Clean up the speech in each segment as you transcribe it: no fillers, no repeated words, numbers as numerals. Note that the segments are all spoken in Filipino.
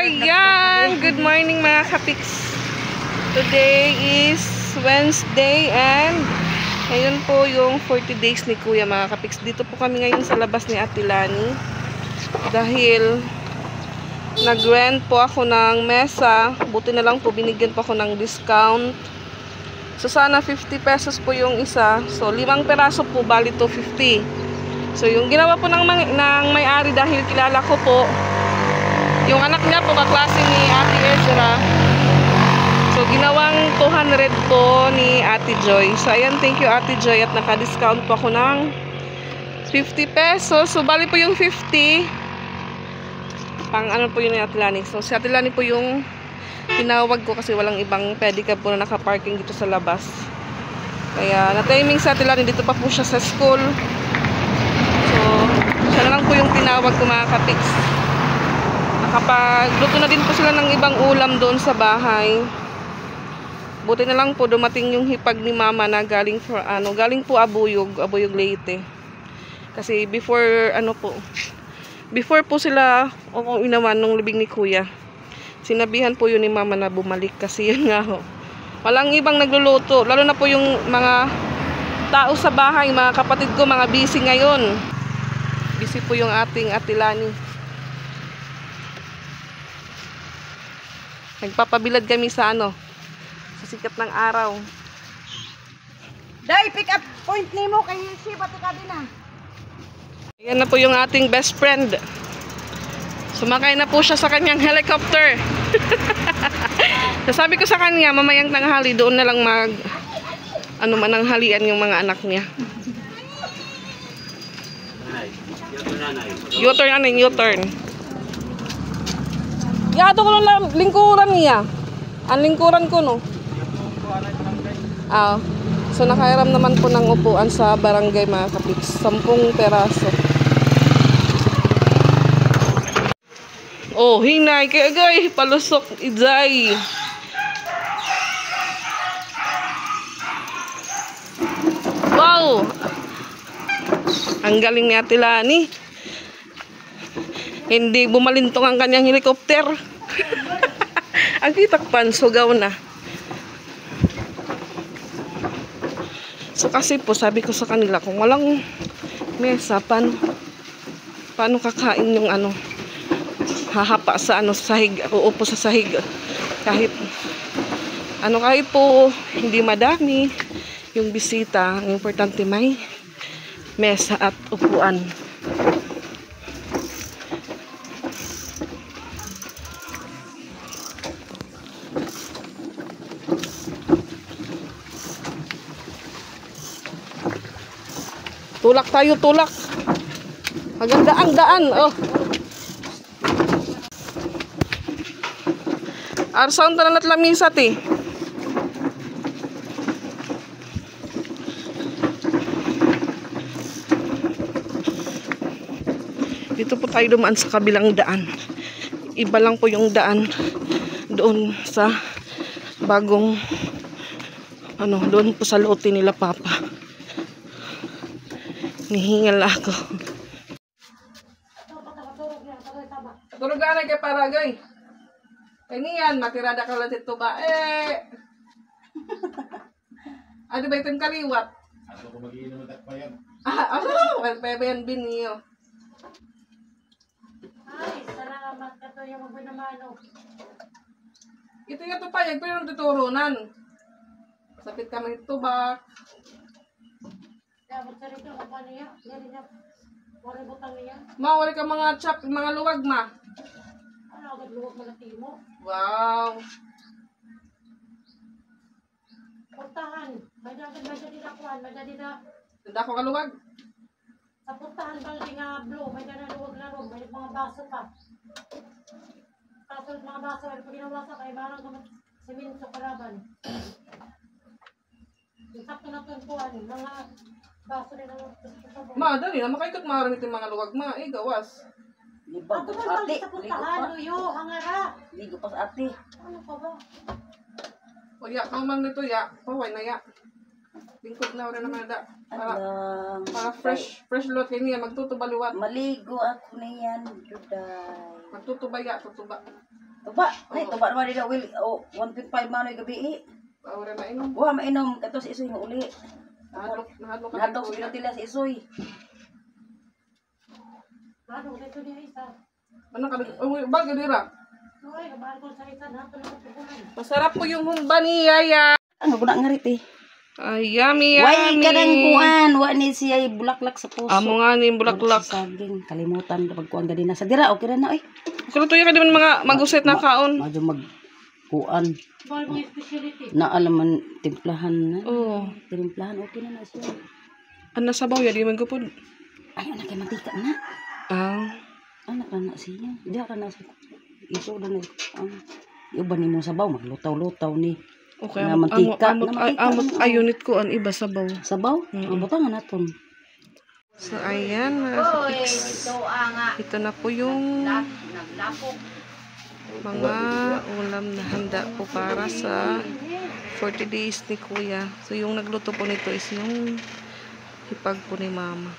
Ayan! Good morning mga kapiks. Today is Wednesday and ngayon po yung 40 days ni Kuya mga kapiks. Dito po kami ngayon sa labas ni Ate Lani dahil nag-rent po ako ng mesa. Buti na lang po binigyan po ako ng discount. So sana 50 pesos po yung isa. So 5 peraso po, bali 250. So yung ginawa po ng may-ari dahil kilala ko po yung anak niya po, kaklase ni Ate Ezra. So, ginawang 200 po ni Ate Joy. So, ayan, thank you Ate Joy. At naka-discount po ako ng 50 pesos. So, bali po yung 50. Pang ano po yun ni Ate Lani. So, si Ate Lani po yung tinawag ko kasi walang ibang pedicab po na naka-parking dito sa labas. Kaya, na-timing si Ate Lani. Dito pa po siya sa school. So, siya na lang po yung tinawag ko mga kapiks. Nakapagluto na din po sila ng ibang ulam doon sa bahay. Buti na lang po dumating yung hipag ni Mama na galing po Abuyog Leyte. Kasi before po sila uuwi naman nung libing ni Kuya. Sinabihan po yun ni Mama na bumalik kasi yun nga ho. Walang ibang nagluluto, lalo na po yung mga tao sa bahay, mga kapatid ko, mga busy ngayon. Busy po yung ating Ate Lani. Nagpapabilad kami sa sa sikat ng araw. Day, pick up point nimo kay Shiba to din na. Ayan na po yung ating best friend. Sumakay na po siya sa kanyang helicopter. Sabi ko sa kanya, mamayang tanghali doon na lang mananghalian yung mga anak niya. U-turn U-turn. Yato ko lang lingkuran niya. Ang lingkuran ko no. So nakairam naman po ng upuan sa barangay mga kapiks. 10 peraso. Oh, hinay kay agay palusok idzay. Wow! Ang galing ni Ate Lani. Hindi bumalintong ang kanyang helicopter. Ang kitakpan, sugaw na. So kasi po, sabi ko sa kanila, kung walang mesa, paano kakain yung hahapa sa sahig, uupo sa sahig. Kahit po hindi madami yung bisita, ang importante may mesa at upuan. Tulak tayo, tulak. Maganda ang daan. Oh. Arsaon tanan at lamisa ti. Dito po tayo dumaan sa kabilang daan. Iba lang po yung daan doon sa bagong doon po sa lote nila Papa. Nihingal ako. Tulog na kay Paragay. Kaniyan, matirada ka lang dito ba? Ano ba itong kaliwat? Ako ko mag-iinom ng takpayan. Papayan biniyo. Ay, salamat ka to yung magbinamano. Ito nga to pa, pero yung tuturunan. Sapit kami ito ba? Dapat sa rito, paano niya? Gari niya, wala butang niya. Mawali ka mga chop, mga luwag ma. Ano, agad luwag malaki mo? Wow. Puntahan, may dyan kuhan, may dyan na. Tanda ko kaluwag. Sa puntahan, baldi nga blue, may dyan na luwag na ron, may mga baso pa. Kaso mga baso, ay pag ginawasa kayo, marang naman siminto karaban. Yung sakto na tuntuan, mga baso din ang Ma, dali na makaikot maramit yung mga luwag ma. Gawas. Ato na baldi sa puntahan, luyo, hangara. Ligo pa sa ate. Ano pa ba? O ya, kamang nito ya. Paway na ya. Lingkod na rin naman na. Para fresh load kayo niya. Magtutuba liwat. Maligo ako na yan, Juday. Magtutuba ya, tutuba. Tuba, nay tuba naman nila will 1.5 man ay gabi. Ora na inom. Wa mainom kato si Isoy nga uli. Nahadlok ka. Natok sa tila si Isoy. Ano, ito niya isa. Ano ka? Bag dira. Uy, kabahal ko sa isa na. Panakutukunan. Masarap po yung humba ni Yaya. Ano guna ngarit eh. Ay, yummy, yummy. Why kadang kuan, wa ni siya bulaklak sa puso. Amo nga ni bulaklak. Saging, kalimutan kapag kuan gadi na sa dira okay ra na oy. Kung tuyo ka di man mga maguset na kaon. Medyo mag kuan Bahal mo yung speciality. na alaman timplahan na. Oo. Timplahan okay na siya. Ano sabaw ya di man gupod. Ay anak kay mantika na. Ah. Anak na siya. Diya ka na sa iso na iban nimo sabaw maglutaw-lutaw ni. Okay, Na mantika, unit ko ang iba sabaw. Sabaw? Ang butangan naton. So ayan, mga kapiks. Ito na po yung mga ulam na handa po para sa 40 days ni Kuya. So yung nagluto po nito is yung hipag po ni Mama.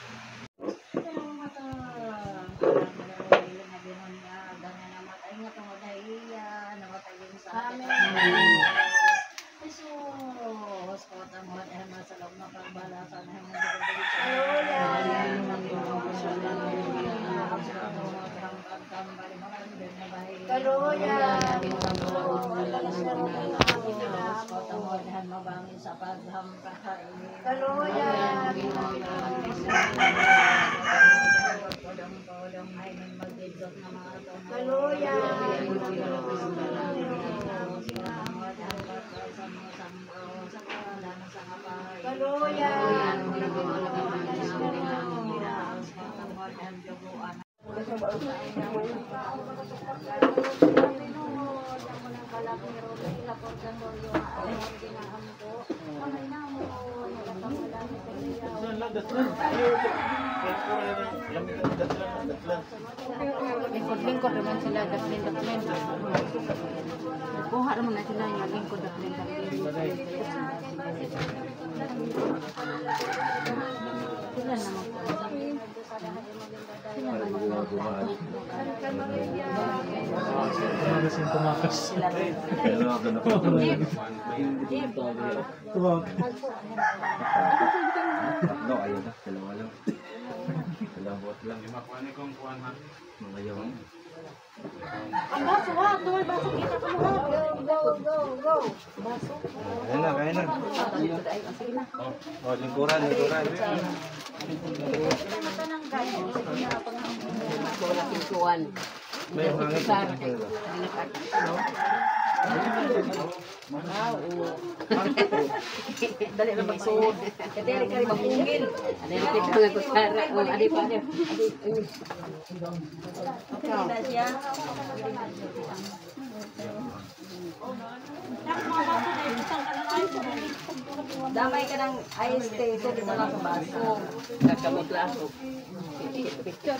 Lingkod naman sila, daplin. Kuha naman na sila yung lingkod, daplin. Sila naman po. No, ayun na. Dalawa lang. Dalawot lang. Ngayon. Ang baso ha, tuwal baso kita ka mo ha. Go. Baso. Kaya na. Oh, lingkuran. May hangit. Dali na magsud. Dali ka rin mapungil. Dali na kita nga kusara. Adi pa. Okay na siya. Damay ka ng ice tea. So, dito lang sa baso. Kakamot laso. Picture.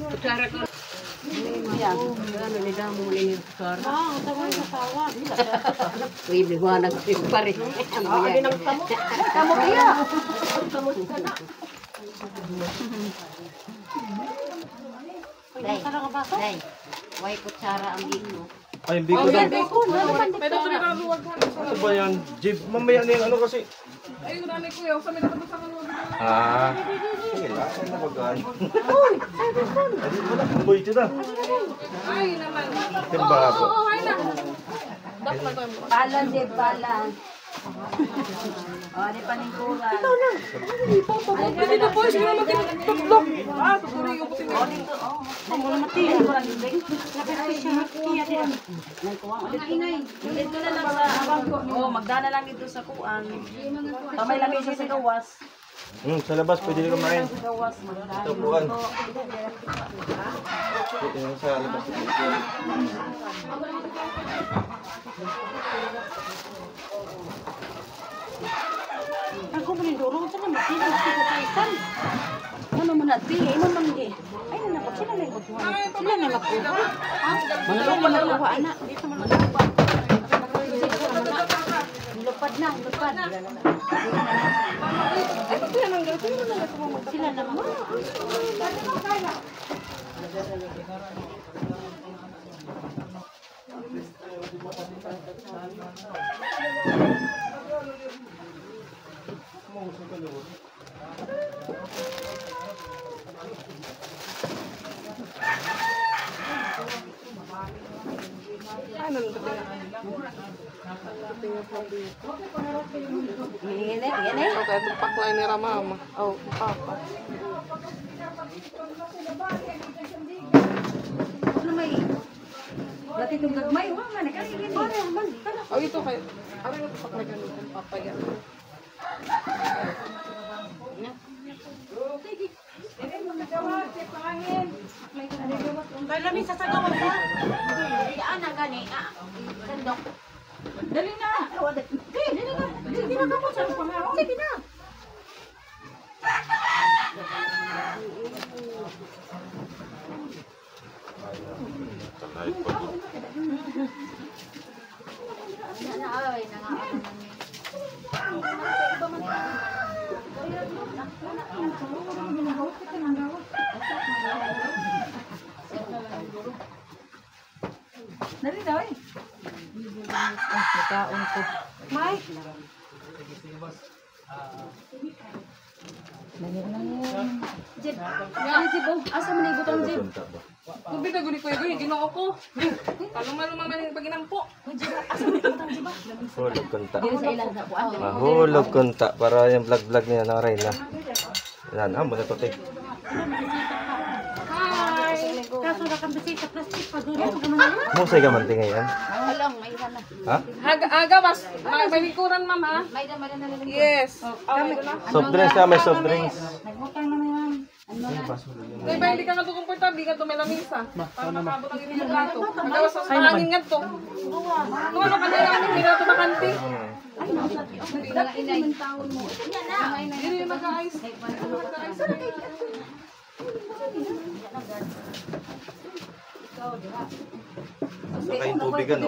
Kutsara ko. Yan. Ano ni damo ni kutsara? Ah, tawag sa tawa. Uy, liwanag pa rin. Adi nang tamo. Tamo kaya. Tamo ka na. Day. Why kutsara ang biko? Ay, hindi ko daw. Ano ba yan? Jeep, mamaya na yung ano kasi. Ayun na ni Kuya, sa may naman sa kanuwa. Sige lang, saan na bagaan? Uy! Ay, wala kang boy ito na. Ay naman. Timba ako. Ay na. Balan, Jeff, balan. Di paningkuran. Ito na. Pwede na po, siguro magkakatuklok. Tutuloy yung puti nga. Dito na lang sa abang ko. Magdana lang dito sa kuan. Kamay lang siya sa gawas. Sa labas, pwede rin kumain. Sa gawas, magdana. Ito, kuhan. Ito yung sa labas. Ako mo ni Doro, saan naman sila nakikita? Ano man natin? Ano man di? Ay, nanapag sila na yung kutuhan. Sila na nakuha. Mga lupad na nakuha, anak. Dito man lupad. Lupad na, lupad. Sila naman. Ano ba ito? Yan eh. Okay, itong paklain ni Ramama. Oh, papa. Ano may... Dati itong gagmay. Wala man. Oh, ito kayo. Ano yung paklain ganito? Papa yan. Kaya namin sasagawan ka. Yan na gani. Sandok. Dali na. Dali na. Sige na ka sa pangaraw. Sige na. Dali daw eh. Nakaon ko. May. Jeb. Yan Jeb. Asa man igot ang Jeb? Tubig na guli ko yung ginoo ko. Kaluma-luma man yung paginampo. Hulog kunta. Dili sa ilang sa kuan. Mahulog kunta para yung vlog-vlog niya na rin na. Yan, muna to te. Hi. Kaso ra kan bisita plastic pa duro ka man. Musay ka man tingay yan. Alang may sana. Ha? Aga, mas. May likuran, ma'am, ha? May da na lang. Yes. Okay, ito na. Soft drinks ka, may soft drinks. Nagbutang na yan. Kaya ba hindi ka nga ito komportable, ka ito may lamisa. Para makabot ang inyong plato. Magawas sa hangin nga ito. Ano ka na lang, hindi na ito makanti. Hindi mag-ayos. Sa kayong tubig ano?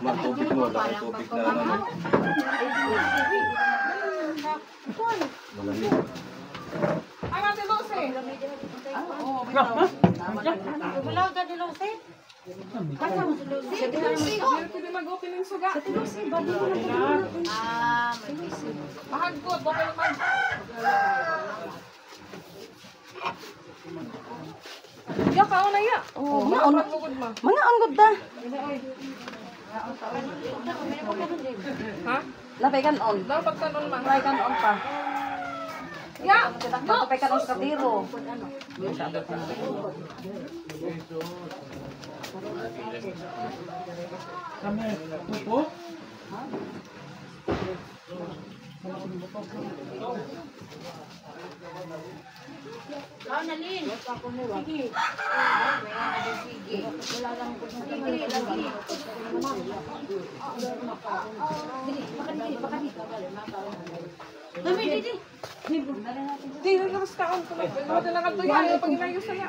Ma, tubig mo, wala kayong tubig na ano. Malamig. Ay, Mati Lucy. Wala ka din lang set. Kaya mo Hindi mag-open yung suga. Mahagkot, okay naman. Ya, kaon na ya. Oh, Mga maon. bukod ma. Mga anggod da. Ha? Lapay kan on. Dapat ka nun ma. Lapay kan on pa. Ya! Lapay kan on sa tiro. Kau nalin. Sige. Sige. Wala lang ko. Sige, lagi. Dami, didi. Di, nagkakas kaon ko. Wala na ka to ya. Pag inayos na ya.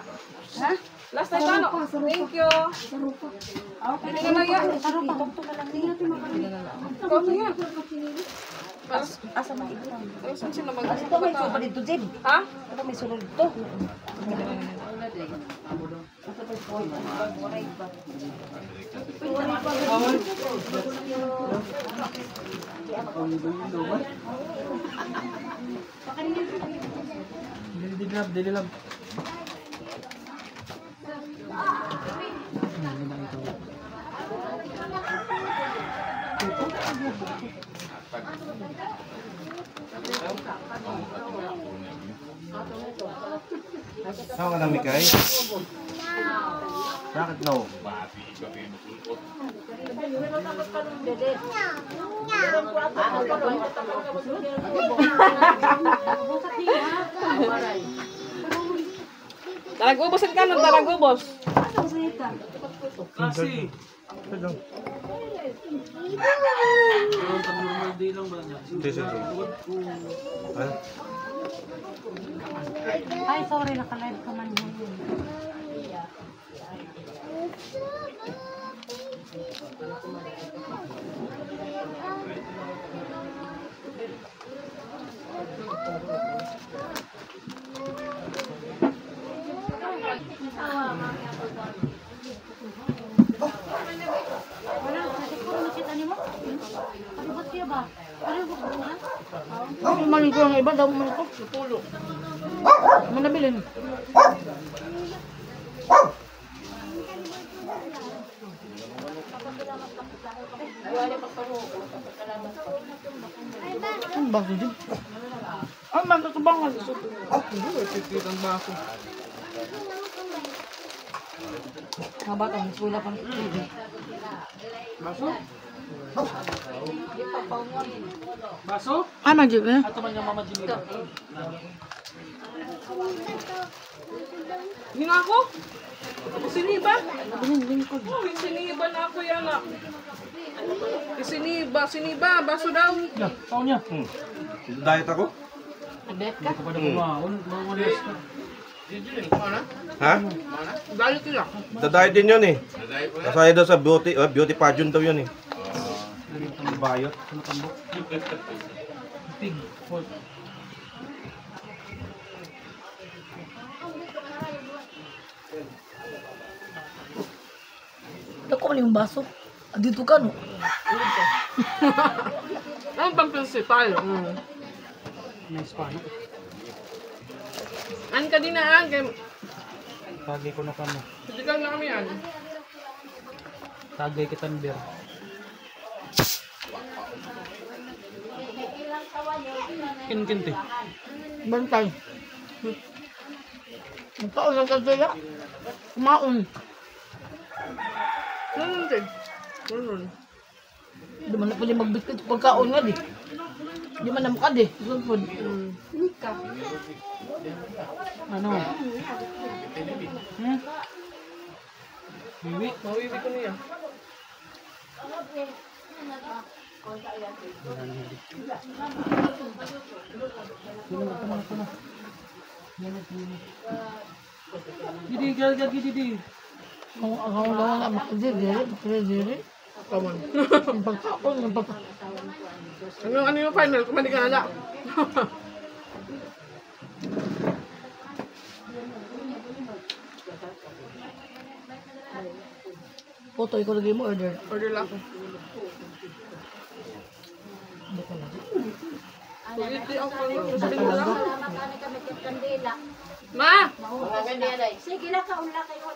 Ha? Last time ano? Thank you. Hindi ka na ya. Sarupa. Tukto ka lang. Hindi natin makakalimutan. Ikaw to ya. Asa man ito? Saan sila mag- Ito may sulod dito, Jeb. Ha? Ito may sulod dito. Dili lang. Saan ka namin kay? Bakit no? Dalagubosin ka ng dalagubos. Kasi. Sige. Ay, sorry, naka-live ka man ngayon. Ako manin ko ang iba, daw manin ko. Pulo. Manabilin. Ang baso din. Ay, man, ito bang nga? Ang baso. Mga bata, wala pang Baso? Baso? Ay, magic eh. Ato man yung mama Jimmy. Hindi nga ako. Siniba? Oh, siniba na ako yan ah. Siniba, baso daw. Tao niya. Diet ako? Ha? Dali sila. Dadayet din yun eh. Kasaya daw sa beauty pageant daw yun eh. Bayot. Dako man yung baso. Dito ka, no? Ano bang principal? Nice pa, no? An ka din na an. Tagay ko na kamo. Physical na kami an. Tagay kita ng beer. Kin-kinti. Bantay. Magkaon lang ka sila. Kumaon. Hindi. Di man na pwede magbitbit pagkaon nga di. Di man na mukha di. Good food. Ano? Biwi? Mawiwi ko niya. Gidi, gagi, gidi. Ang lang ang makadiri. Come on. Yung pagkaon, yung pagkaon. Ano yung final? Kumandi ka na lang. Putoy ko lagi mo order. Order lang ako. Pagiti ako. Sabi mo lang. Ma! Sige na ka, ula kayo.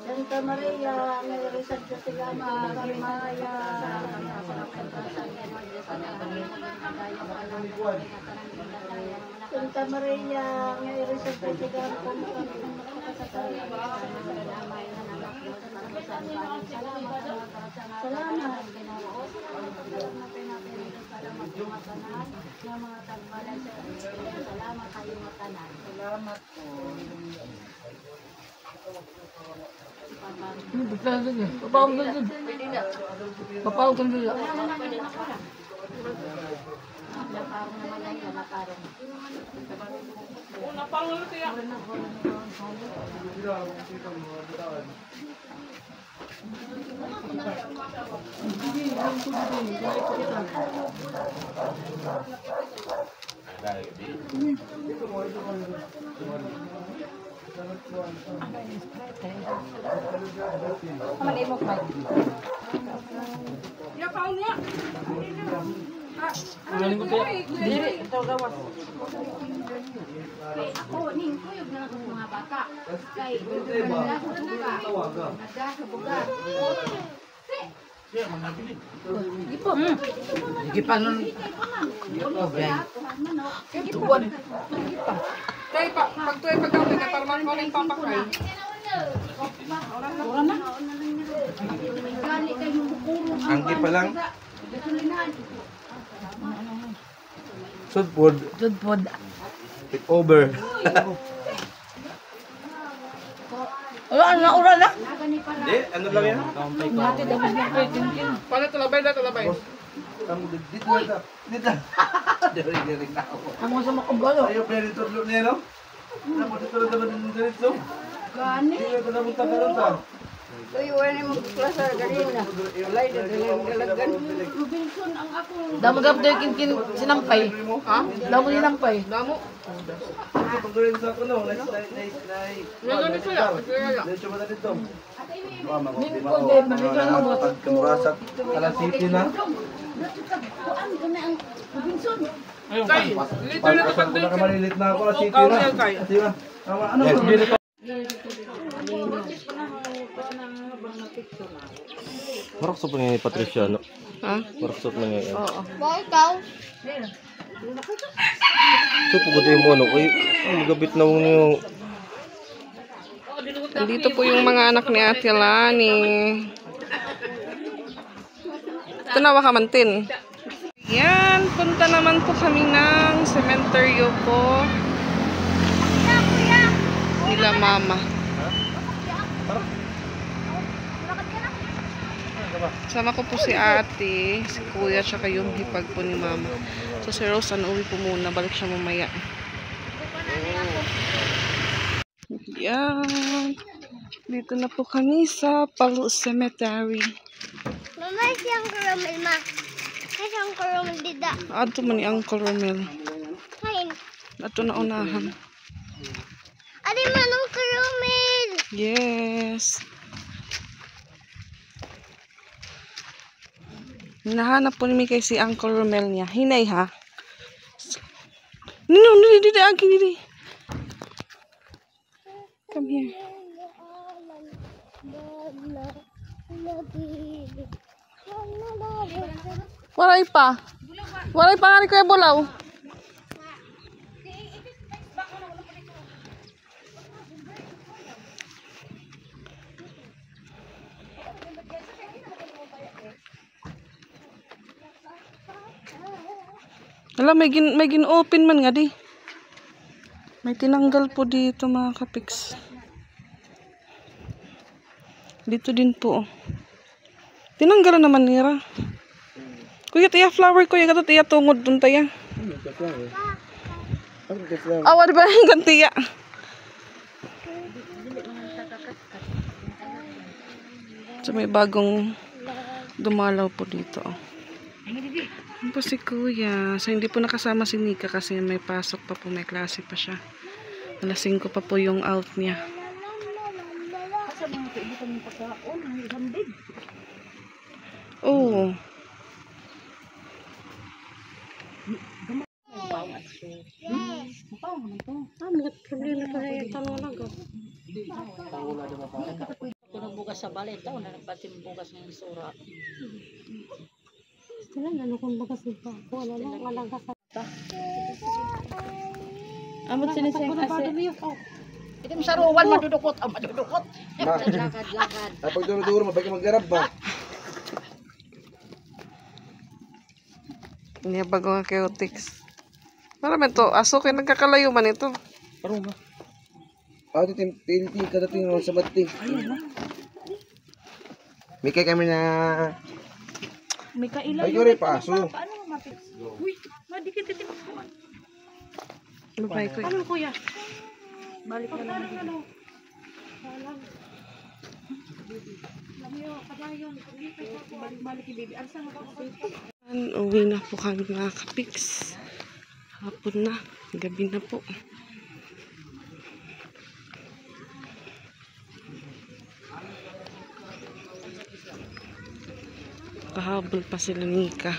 Santa Maria, may resad ka sila, Maria. Santa Maria, may resad ka sila, salamat. Salamat po. Bigla din eh. Papawag din. Papawag din. Una pang ulit yan. Ya kau niya. Galing ko kaya. Diri, ito gawas. Ako, ning kuyog na akong mga bata. Kay, nagdako sa buga. Nagdako sa buga. Sige pa nun. Tuwan. Kay pag tuway pagkawin na para makuling papakay. Gali kayo bukurong ang Anggi pa lang. gasulinan. Sudpod. Tudpod. Take over. Wala na, ura na. Nagani para. Hindi, ano lang yan? Ngati dapat na pwede din. Paano talabay na talabay? Dito na. Dito. Dari na ako. Ang mo sa makabalo. Ayaw pa rin tudlo niya, no? Ano, dito na naman dito. Gani. Dito na naman tayo ta. Uy, wala mo klasa ganina. Walay na dalagan. Robinson ang ako. Damo gab do kin sinampay. Ha? Damo sinampay. Damo. Pagdurin sa ako, no? Nice. Nagani ko ya. Dito ba dito? Mama ko, di ba? Ko din maligan mo. Pagkamurasak. Kala city na. Kuan kana ang Robinson. Ayun, Kay, lito na Pag kapag malilit na ako, city Ikaw na. yan, Kay. Di ba? Ano ba? Marokso pa ngayon, Patricia, no? Ha? Marokso pa ngayon. Oo. So, pagod mo, ano? Uy, magabit na mo yung... Nandito po yung mga anak ni Ate Lani. Tanawa ka mantin. Yan, punta naman po kami ng cementerio po. Nila mama. Sama ko po si ate, si kuya, tsaka yung hipag po ni mama. So si Rose, uwi po muna. Balik siya mamaya. Yan. Dito na po kami sa Palu Cemetery. Mama, siyang caramel, ma. Siyang caramel dida. Ato man ni Uncle Romel. Kain. Ato na unahan. Adi manong caramel. Yes. Hinahanap po ni kay si Uncle Romel niya. Hinay ha. No, didi, aking didi. Come here. Waray pa. Waray pa nga ni Kuya Bulaw. Wala, may gin-open man nga di. May tinanggal po dito mga kapiks. Dito din po. Tinanggal naman nira. Kuya, tiya flower ko. Yung tiya tungod dun tiya. Awa, di ba yung gantiya? So may bagong dumalaw po dito. Ano po si Kuya? So hindi po nakasama si Nika kasi may pasok pa po, may klase pa siya. Alas 5 pa po yung out niya. Oo. Kuno bugas sa balit daw na nagbatim bugas ng sura. Amot sinising kasi. Itim saruwan madudukot, madudukot. Lakad. Pag duro-duro, mabagi maggarab ba? Hindi bago nga chaotix. Marami to. Aso kayo nagkakalayo man ito. parang nga. Ito tinti kadating sa bati. May kami na... May kailan. Ay, yuri pa, aso. Paano mapit? Uy, madikit-dikit. Ano ba ito? Ano kuya? Balik na lang. Balik baby. Asa mo ba? Uwi na po kami mga kapiks. Hapon na. Gabi na po. Kahabol pa sila Nika.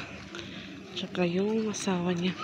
Tsaka yung asawa niya.